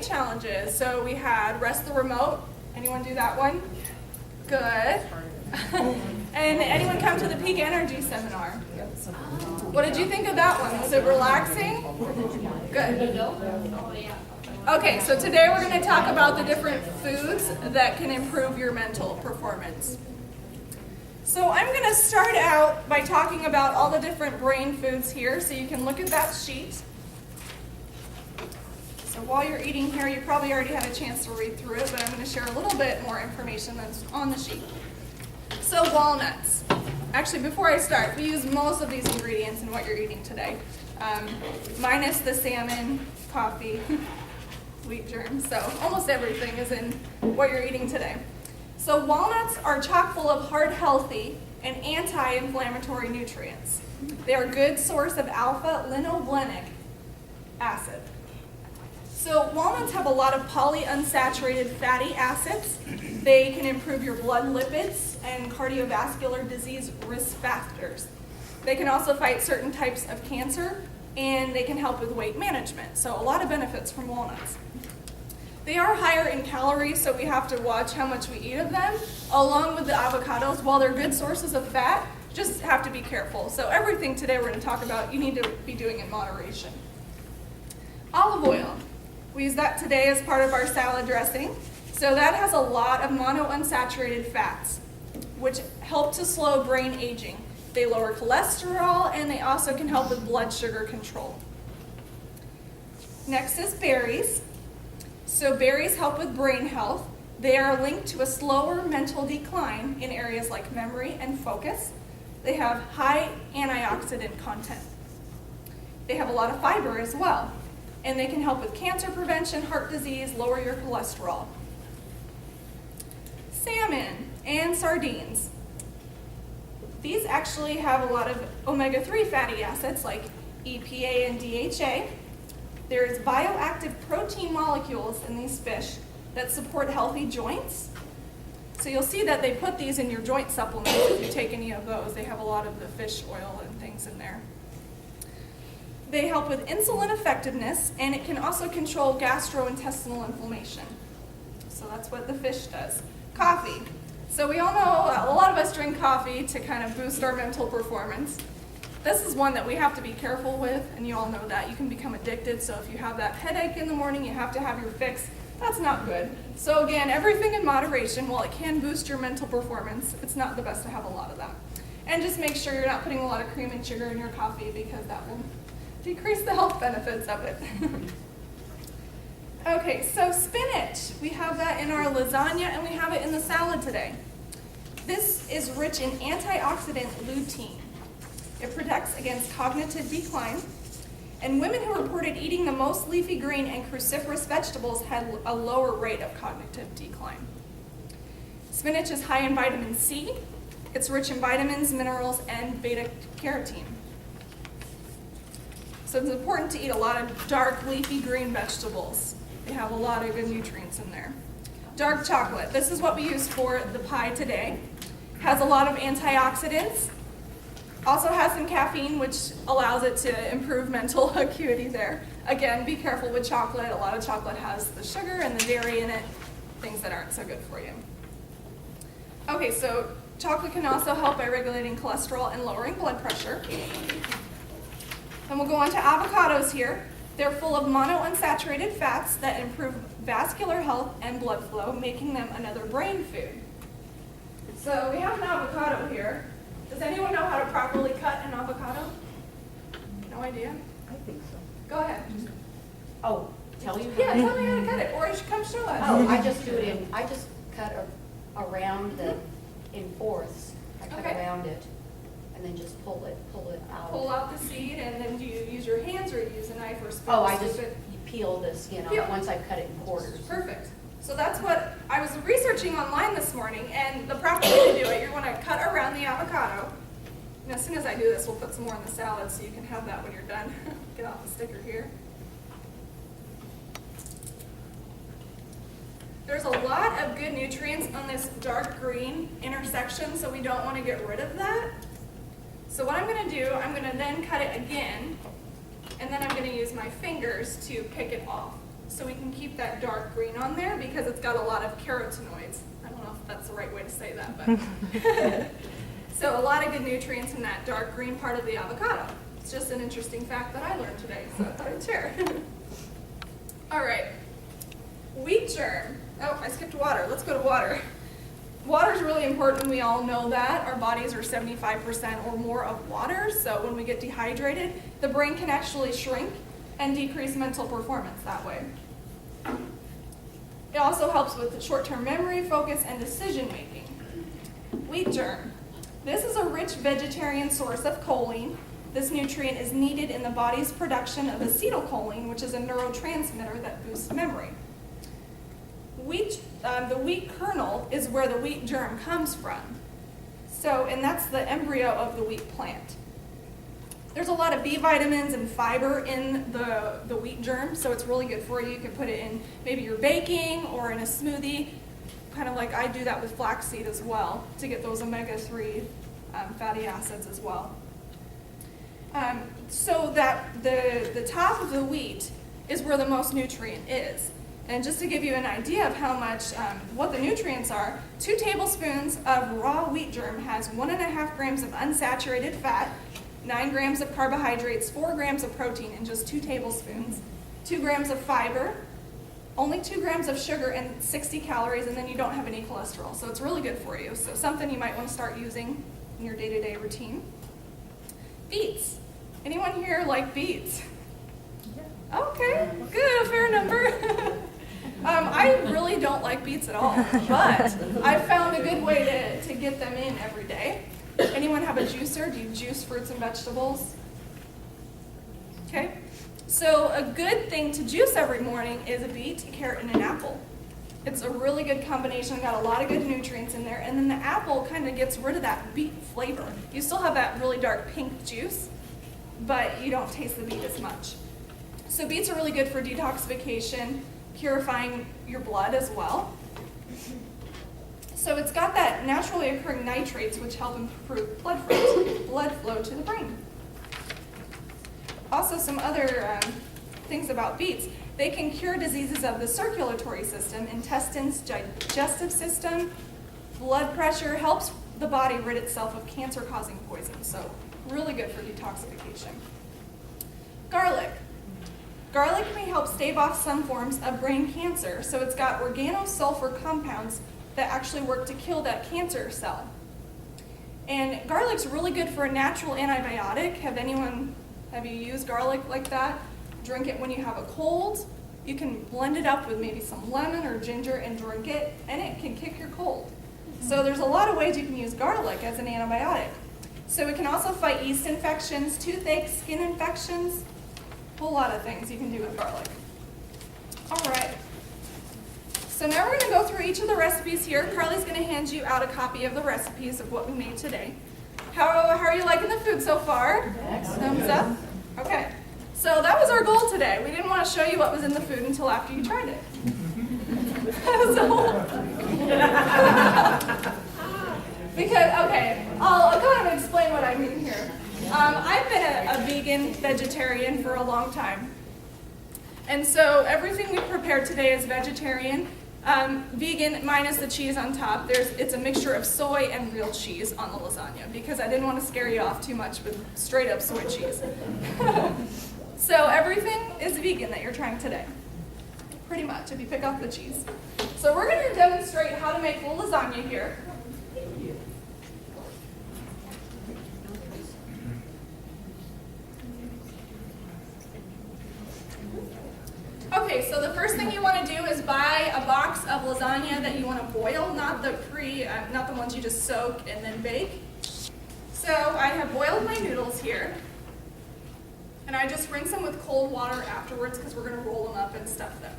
Q&A challenges. So we had Rest the Remote. Anyone do that one? Good. And anyone come to the Peak Energy seminar? What did you think of that one? Was it relaxing? Good. Okay, so today we're going to talk about the different foods that can improve your mental performance. So I'm going to start out by talking about all the different brain foods here, so you can look at that sheet. So while you're eating here, you probably already had a chance to read through it, but I'm going to share a little bit more information that's on the sheet. So walnuts. Actually, before I start, we use most of these ingredients in what you're eating today, minus the salmon, coffee, wheat germs. So almost everything is in what you're eating today. So walnuts are chock full of heart healthy and anti-inflammatory nutrients. They are a good source of alpha-linoleic acid. So walnuts have a lot of polyunsaturated fatty acids. They can improve your blood lipids and cardiovascular disease risk factors. They can also fight certain types of cancer, and they can help with weight management. So a lot of benefits from walnuts. They are higher in calories, so we have to watch how much we eat of them, along with the avocados. While they're good sources of fat, just have to be careful. So everything today we're going to talk about, you need to be doing in moderation. Olive oil. We use that today as part of our salad dressing. So that has a lot of monounsaturated fats, which help to slow brain aging. They lower cholesterol, and they also can help with blood sugar control. Next is berries. So berries help with brain health. They are linked to a slower mental decline in areas like memory and focus. They have high antioxidant content. They have a lot of fiber as well, and they can help with cancer prevention, heart disease, lower your cholesterol. Salmon and sardines. These actually have a lot of omega-3 fatty acids like EPA and DHA. There is bioactive protein molecules in these fish that support healthy joints. So you'll see that they put these in your joint supplements if you take any of those. They have a lot of the fish oil and things in there. They help with insulin effectiveness, and it can also control gastrointestinal inflammation. So that's what the fish does. Coffee. So we all know, a lot of us drink coffee to kind of boost our mental performance. This is one that we have to be careful with, and you all know that. You can become addicted, so if you have that headache in the morning, you have to have your fix. That's not good. So again, everything in moderation. While it can boost your mental performance, it's not the best to have a lot of that. And just make sure you're not putting a lot of cream and sugar in your coffee, because that will decrease the health benefits of it. Okay, so spinach. We have that in our lasagna, and we have it in the salad today. This is rich in antioxidant lutein. It protects against cognitive decline, and women who reported eating the most leafy green and cruciferous vegetables had a lower rate of cognitive decline. Spinach is high in vitamin C. It's rich in vitamins, minerals, and beta-carotene. So it's important to eat a lot of dark leafy green vegetables. They have a lot of good nutrients in there. Dark chocolate. This is what we use for the pie today. Has a lot of antioxidants. Also has some caffeine, which allows it to improve mental acuity there. Again, be careful with chocolate. A lot of chocolate has the sugar and the dairy in it, things that aren't so good for you. Okay, so chocolate can also help by regulating cholesterol and lowering blood pressure. Then we'll go on to avocados here. They're full of monounsaturated fats that improve vascular health and blood flow, making them another brain food. So we have an avocado here. Does anyone know how to properly cut an avocado? No idea? I think so. Go ahead. Oh, tell you? Yeah, tell me how to cut it, or you should come show us. Oh, I just do it in, I just cut around the, in fourths. I cut Okay. around it and then just pull it out. Pull out the seed, and then do you use your hands or you use a knife or spoon? Oh, I to just scoop it? peel the skin Peel. off once I've cut it in quarters. Perfect. So that's what I was researching online this morning, and the proper way to do it, you're going to cut around the avocado. And as soon as I do this, we'll put some more in the salad so you can have that when you're done. Get off the sticker here. There's a lot of good nutrients on this dark green intersection, so we don't want to get rid of that. So what I'm going to do, I'm going to then cut it again, and then I'm going to use my fingers to pick it off. So we can keep that dark green on there because it's got a lot of carotenoids. I don't know if that's the right way to say that, but. So a lot of good nutrients in that dark green part of the avocado. It's just an interesting fact that I learned today, so I thought I'd share. All right, wheat germ. Oh, I skipped water. Let's go to water. Water is really important. We all know that. Our bodies are 75% or more of water, so when we get dehydrated, the brain can actually shrink and decrease mental performance that way. It also helps with short-term memory, focus, and decision-making. Wheat germ. This is a rich vegetarian source of choline. This nutrient is needed in the body's production of acetylcholine, which is a neurotransmitter that boosts memory. The wheat kernel is where the wheat germ comes from. And that's the embryo of the wheat plant. There's a lot of B vitamins and fiber in the wheat germ, so it's really good for you. You can put it in maybe your baking or in a smoothie, kind of like I do that with flaxseed as well, to get those omega-3 fatty acids as well. So that the top of the wheat is where the most nutrient is. And just to give you an idea of how much, what the nutrients are, 2 tablespoons of raw wheat germ has 1.5 grams of unsaturated fat, 9 grams of carbohydrates, 4 grams of protein in just 2 tablespoons, 2 grams of fiber, only 2 grams of sugar and 60 calories, and then you don't have any cholesterol. So it's really good for you. So something you might want to start using in your day-to-day routine. Beets. Anyone here like beets? Yeah. Okay, good, a fair number. I really don't like beets at all, but I've found a good way to get them in every day. Anyone have a juicer? Do you juice fruits and vegetables? Okay. So a good thing to juice every morning is a beet, a carrot, and an apple. It's a really good combination, got a lot of good nutrients in there, and then the apple kind of gets rid of that beet flavor. You still have that really dark pink juice, but you don't taste the beet as much. So beets are really good for detoxification, purifying your blood as well. So it's got that naturally occurring nitrates which help improve blood flow to the brain. Also, some other things about beets. They can cure diseases of the circulatory system, intestines, digestive system, blood pressure, helps the body rid itself of cancer-causing poison. So really good for detoxification. Garlic. Garlic may help stave off some forms of brain cancer. So it's got organosulfur compounds that actually work to kill that cancer cell. And garlic's really good for a natural antibiotic. Have you used garlic like that? Drink it when you have a cold. You can blend it up with maybe some lemon or ginger and drink it, and it can kick your cold. So there's a lot of ways you can use garlic as an antibiotic. So it can also fight yeast infections, toothache, skin infections, a whole lot of things you can do with garlic. All right. So now we're going to go through each of the recipes here. Carly's going to hand you out a copy of the recipes of what we made today. How are you liking the food so far? Thumbs up? Okay. So that was our goal today. We didn't want to show you what was in the food until after you tried it. I'll kind of explain what I mean here. I've been a vegan, vegetarian for a long time. And so everything we prepared today is vegetarian. Vegan minus the cheese on top. It's a mixture of soy and real cheese on the lasagna because I didn't want to scare you off too much with straight up soy cheese. So everything is vegan that you're trying today. Pretty much, if you pick off the cheese. So we're going to demonstrate how to make full lasagna here. Okay, so the first thing you want to do is buy a box of lasagna that you want to boil, not the ones you just soak and then bake. So I have boiled my noodles here, and I just rinse them with cold water afterwards because we're going to roll them up and stuff them.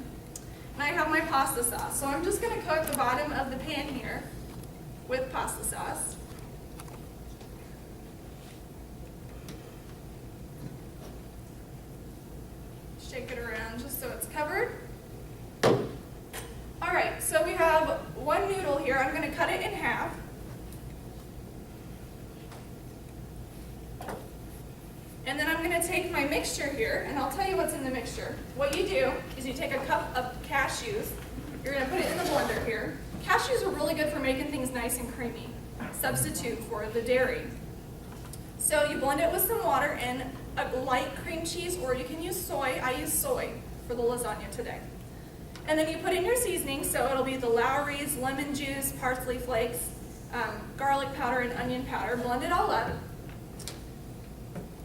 And I have my pasta sauce, so I'm just going to coat the bottom of the pan here with pasta sauce. Shake it around just so it's covered. All right, so we have one noodle here. I'm going to cut it in half. And then I'm going to take my mixture here, and I'll tell you what's in the mixture. What you do is you take a cup of cashews. You're going to put it in the blender here. Cashews are really good for making things nice and creamy. Substitute for the dairy. So you blend it with some water and a light cream cheese, or you can use soy. I use soy for the lasagna today. And then you put in your seasoning, so it'll be the Lowry's, lemon juice, parsley flakes, garlic powder, and onion powder. Blend it all up.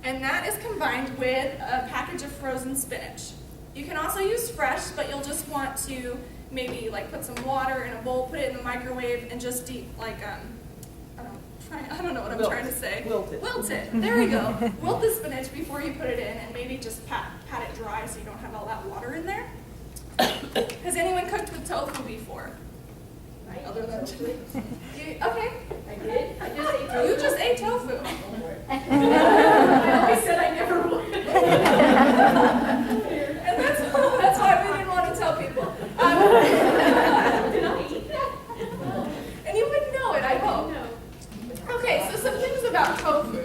And that is combined with a package of frozen spinach. You can also use fresh, but you'll just want to maybe like put some water in a bowl, put it in the microwave, and just deep like I don't know what I'm trying to say. Wilt it. Wilt it. There we go. Wilt the spinach before you put it in, and maybe just pat it dry so you don't have all that water in there. Has anyone cooked with tofu before? Other than okay. I did. I just ate tofu. You just ate tofu. I always said I never would. And that's why we didn't want to tell people. Did I eat that? And you wouldn't know it, I hope. No. Okay, so some things about tofu.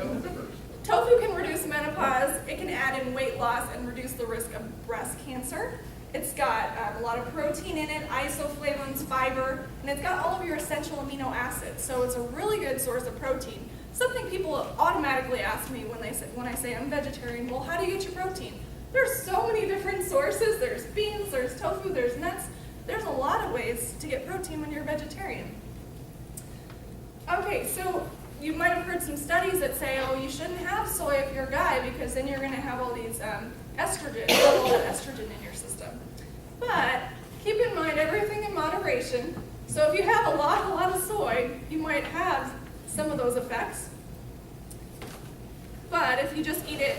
Tofu can reduce menopause, it can add in weight loss and reduce the risk of breast cancer. It's got a lot of protein in it, isoflavones, fiber, and it's got all of your essential amino acids. So it's a really good source of protein. Something people automatically ask me when I say I'm vegetarian, well, how do you get your protein? There's so many different sources. There's beans, there's tofu, there's nuts. There's a lot of ways to get protein when you're a vegetarian. Okay, so you might have heard some studies that say, oh, you shouldn't have soy if you're a guy because then you're going to have all these estrogen, all that estrogen in your system. But keep in mind everything in moderation. So if you have a lot of soy, you might have some of those effects. But if you just eat it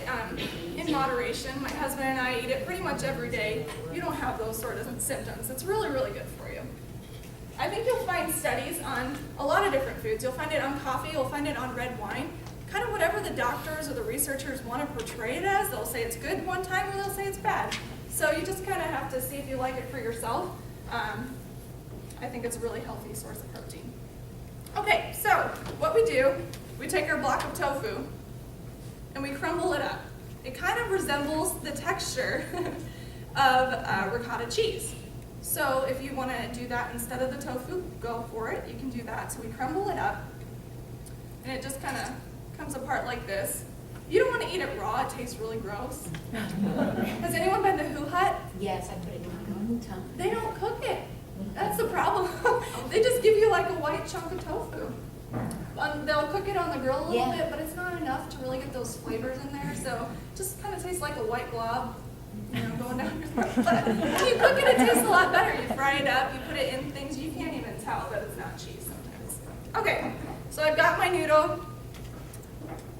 in moderation, my husband and I eat it pretty much every day, you don't have those sort of symptoms. It's really, really good for you. I think you'll find studies on a lot of different foods. You'll find it on coffee, you'll find it on red wine. Kind of whatever the doctors or the researchers want to portray it as, they'll say it's good one time or they'll say it's bad. So you just kind of have to see if you like it for yourself. I think it's a really healthy source of protein. Okay, so what we do, we take our block of tofu and we crumble it up. It kind of resembles the texture of ricotta cheese. So if you want to do that instead of the tofu, go for it. You can do that. So we crumble it up and it just kind of comes apart like this. You don't want to eat it raw, it tastes really gross. Has anyone been to Who Hut? Yes, I put it in my own tongue. They don't cook it. That's the problem. They just give you like a white chunk of tofu. They'll cook it on the grill a little bit, but it's not enough to really get those flavors in there. So it just kind of tastes like a white glob, going down your throat. But when you cook it, it tastes a lot better. You fry it up, you put it in things, you can't even tell that it's not cheese sometimes. Okay, so I've got my noodle.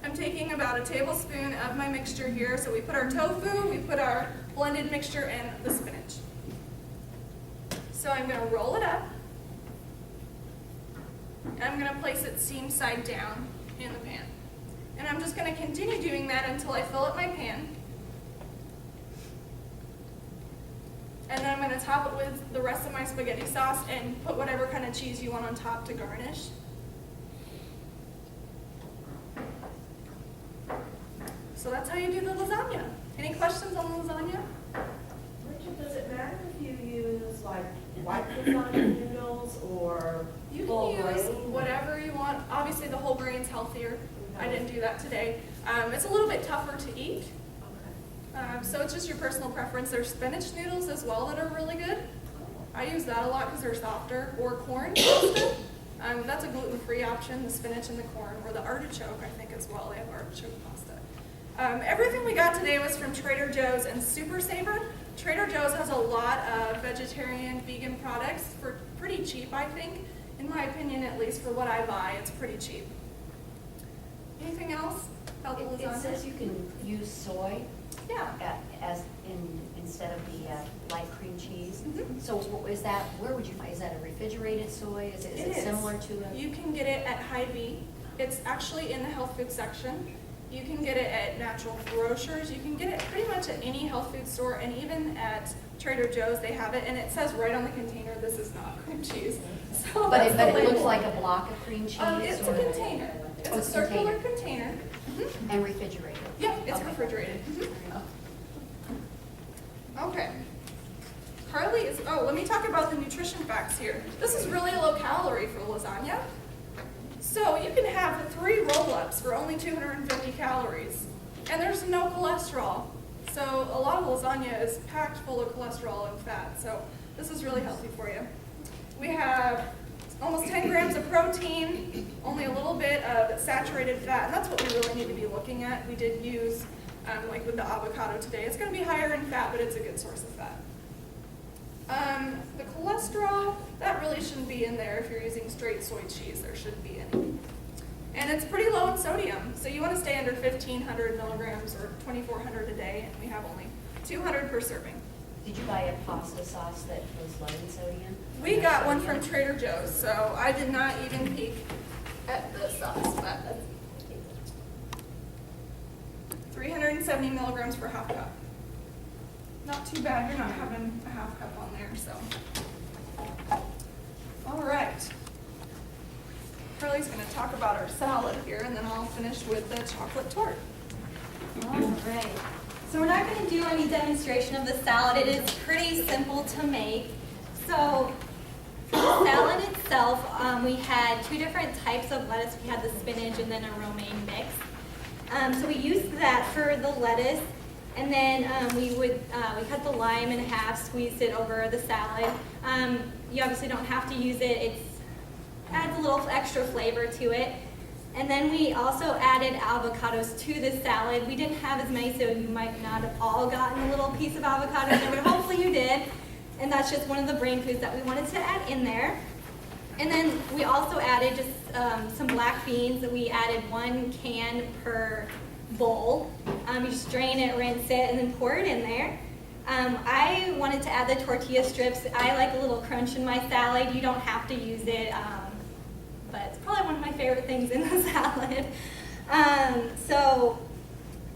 I'm taking about a tablespoon of my mixture here. So we put our tofu, we put our blended mixture, and the spinach. So I'm going to roll it up. And I'm going to place it seam side down in the pan. And I'm just going to continue doing that until I fill up my pan. And then I'm going to top it with the rest of my spaghetti sauce and put whatever kind of cheese you want on top to garnish. So that's how you do the lasagna. Any questions on the lasagna? Richard, does it matter if you use like white lasagna noodles or You full can use grain? whatever you want. Obviously the whole grain's healthier. I didn't do that today. It's a little bit tougher to eat. So it's just your personal preference. There's spinach noodles as well that are really good. I use that a lot because they're softer. Or corn pasta. That's a gluten-free option, the spinach and the corn. Or the artichoke, I think, as well. They have artichoke pasta. Everything we got today was from Trader Joe's and Super Saver. Trader Joe's has a lot of vegetarian, vegan products for pretty cheap, I think. In my opinion, at least, for what I buy, it's pretty cheap. Anything else about the lasagna? It says you can use soy Yeah. instead of the light cream cheese. Mhm. So is that, where would you find, is that a refrigerated soy? Is it similar to a? You can get it at Hy-Vee. It's actually in the health food section. You can get it at natural grocers. You can get it pretty much at any health food store, and even at Trader Joe's they have it, and it says right on the container, this is not cream cheese. So But that's it the looks label. like a block of cream cheese? It's a or- container. It's Oh, a it's a circular container. And refrigerated? Yeah, it's Okay. refrigerated. Okay. Carly is, oh, let me talk about the nutrition facts here. This is really low calorie for lasagna. So you can have 3 roll-ups for only 250 calories. And there's no cholesterol. So a lot of lasagna is packed full of cholesterol and fat. So this is really healthy for you. We have almost 10 grams of protein, only a little bit of saturated fat, and that's what we really need to be looking at. We did use, like with the avocado today, it's going to be higher in fat, but it's a good source of fat. The cholesterol, that really shouldn't be in there if you're using straight soy cheese. There shouldn't be any. And it's pretty low in sodium, so you want to stay under 1,500 milligrams or 2,400 a day, and we have only 200 per serving. Did you buy a pasta sauce that was low in sodium? We got one from Trader Joe's, so I did not even peek at the sauce, but 370 milligrams per half cup. Not too bad, you're not having a half cup on there, so. All right. Carly's gonna talk about our salad here, and then I'll finish with the chocolate tort. All right. So we're not going to do any demonstration of the salad. It is pretty simple to make. So for the salad itself, we had 2 different types of lettuce. We had the spinach and then a romaine mix. So we used that for the lettuce, and then we cut the lime in half, squeezed it over the salad. You obviously don't have to use it. It adds a little extra flavor to it. And then we also added avocados to the salad. We didn't have as many, so you might not have all gotten a little piece of avocado in there, but hopefully you did. And that's just one of the brain foods that we wanted to add in there. And then we also added just some black beans. We added 1 can per bowl. You just drain it, rinse it, and then pour it in there. I wanted to add the tortilla strips. I like a little crunch in my salad. You don't have to use it. But it's probably one of my favorite things in the salad. So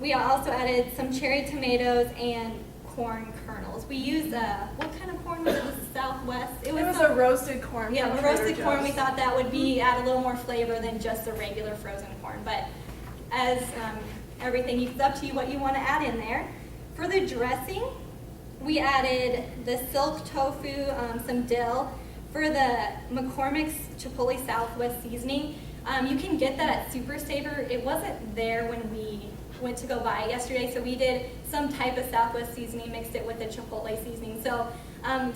we also added some cherry tomatoes and corn kernels. We used, what kind of corn was it? The Southwest? It was a roasted corn. Yeah, from the Trader roasted corn. We Joe's. thought that would be add a little more flavor than just the regular frozen corn. But as everything, it's up to you what you want to add in there. For the dressing, we added the silk tofu, some dill. For the McCormick's Chipotle Southwest seasoning, you can get that at Super Saver. It wasn't there when we went to go buy it yesterday, so we did some type of Southwest seasoning, mixed it with the Chipotle seasoning. So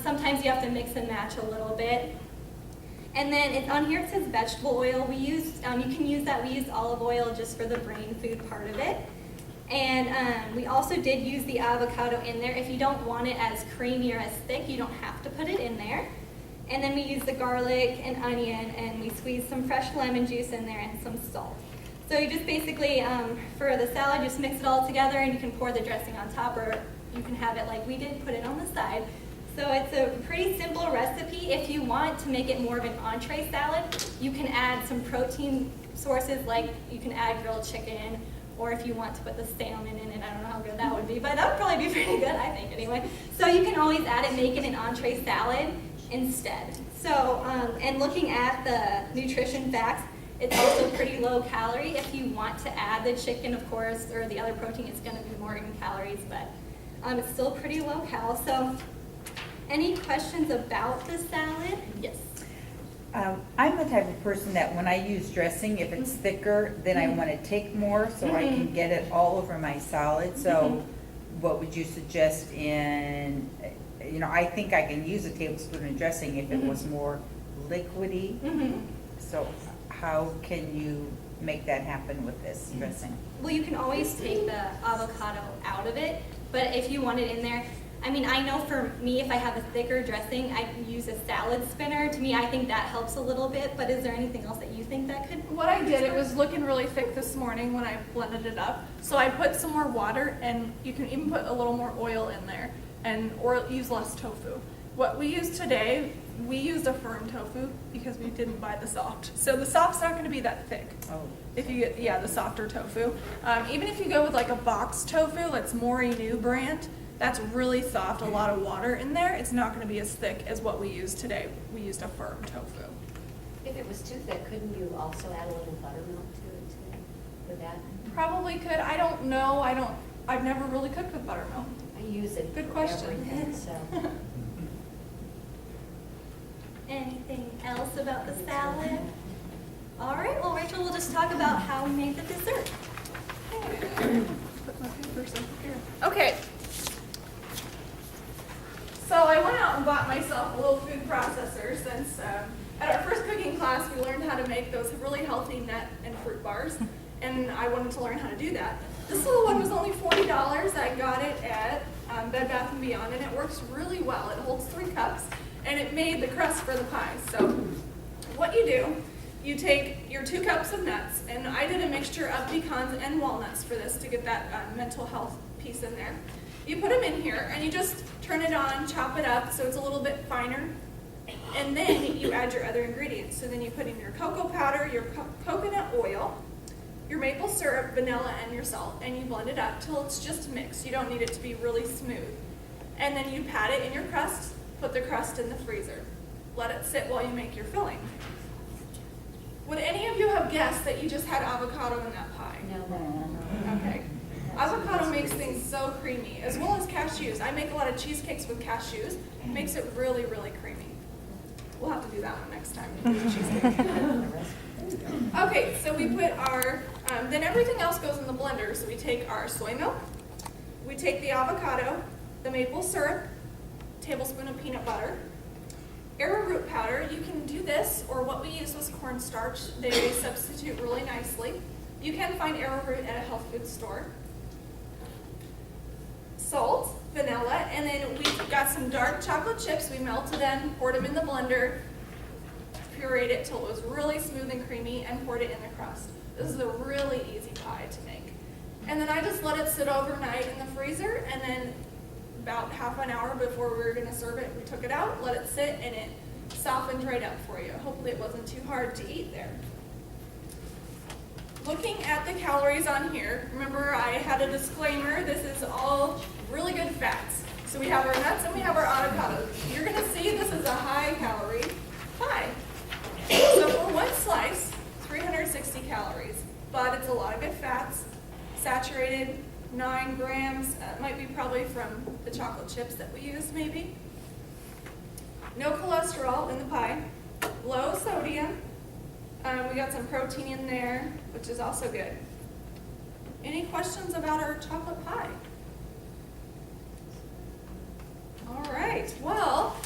sometimes you have to mix and match a little bit. And then it's on here it says vegetable oil. We used, you can use that. We used olive oil just for the brain food part of it. And we also did use the avocado in there. If you don't want it as creamy or as thick, you don't have to put it in there. And then we use the garlic and onion, and we squeeze some fresh lemon juice in there and some salt. So you just basically, for the salad, just mix it all together, and you can pour the dressing on top, or you can have it like we did, put it on the side. So it's a pretty simple recipe. If you want to make it more of an entree salad, you can add some protein sources, like you can add grilled chicken, or if you want to put the salmon in it, I don't know how good that would be, but that would probably be pretty good, I think, anyway. So you can always add it, make it an entree salad instead. So, and looking at the nutrition facts, it's also pretty low calorie. If you want to add the chicken, of course, or the other protein, it's going to be more in calories, but it's still pretty low cal. So, any questions about the salad? Yes. I'm the type of person that when I use dressing, if it's thicker, then I want to take more so I can get it all over my salad. So what would you suggest in, I think I can use a tablespoon of dressing if it was more liquidy. So how can you make that happen with this dressing? Well, you can always take the avocado out of it, but if you want it in there, I know for me, if I have a thicker dressing, I can use a salad spinner. To me, I think that helps a little bit, but is there anything else that you think that could? What I did, it was looking really thick this morning when I blended it up. So I put some more water, and you can even put a little more oil in there, or use less tofu. What we used today, we used a firm tofu because we didn't buy the soft. So the soft's not going to be that thick. Oh. If you get, the softer tofu. Even if you go with like a box tofu, that's Mori-New brand, that's really soft, a lot of water in there. It's not going to be as thick as what we used today. We used a firm tofu. If it was too thick, couldn't you also add a little buttermilk to it too? with that? Probably could, I don't know, I've never really cooked with buttermilk. I use it Good for question. everything, so. Anything else about the salad? All right, well, Rachel will just talk about how we made the dessert. Put my papers in here. Okay. So I went out and bought myself a little food processor since at our first cooking class we learned how to make those really healthy nut and fruit bars, and I wanted to learn how to do that. This little one was only $40. I got it at Bed Bath & Beyond, and it works really well. It holds 3 cups, and it made the crust for the pie. So what you do, you take your 2 cups of nuts, and I did a mixture of pecans and walnuts for this to get that mental health piece in there. You put them in here, and you just turn it on, chop it up so it's a little bit finer, and then you add your other ingredients. So then you put in your cocoa powder, your coconut oil, your maple syrup, vanilla, and your salt, and you blend it up till it's just mixed. You don't need it to be really smooth. And then you pat it in your crust, put the crust in the freezer. Let it sit while you make your filling. Would any of you have guessed that you just had avocado in that pie? No. Okay. Avocado makes things so creamy, as well as cashews. I make a lot of cheesecakes with cashews. It makes it really, really creamy. We'll have to do that one next time. Do the cheesecake. Okay, so we put our, then everything else goes in the blender. So we take our soy milk, we take the avocado, the maple syrup, tablespoon of peanut butter, arrowroot powder. You can do this, or what we used was cornstarch. They substitute really nicely. You can find arrowroot at a health food store. Salt, vanilla, and then we got some dark chocolate chips. We melted them, poured them in the blender, pureed it till it was really smooth and creamy, and poured it in the crust. This is a really easy pie to make. And then I just let it sit overnight in the freezer, and then about half an hour before we were going to serve it, we took it out, let it sit, and it softened right up for you. Hopefully it wasn't too hard to eat there. Looking at the calories on here, remember I had a disclaimer, this is all really good fats. So we have our nuts and we have our avocados. You're going to see this is a high calorie pie. So for one slice, 360 calories, but it's a lot of good fats, saturated, 9 grams, might be probably from the chocolate chips that we use maybe. No cholesterol in the pie, low sodium. We got some protein in there, which is also good. Any questions about our chocolate pie? All right, well,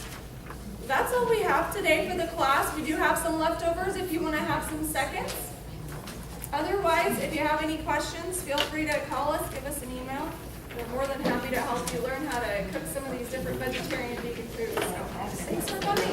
that's all we have today for the class. We do have some leftovers if you want to have some seconds. Otherwise, if you have any questions, feel free to call us, give us an email. We're more than happy to help you learn how to cook some of these different vegetarian and vegan foods. So, thanks for coming.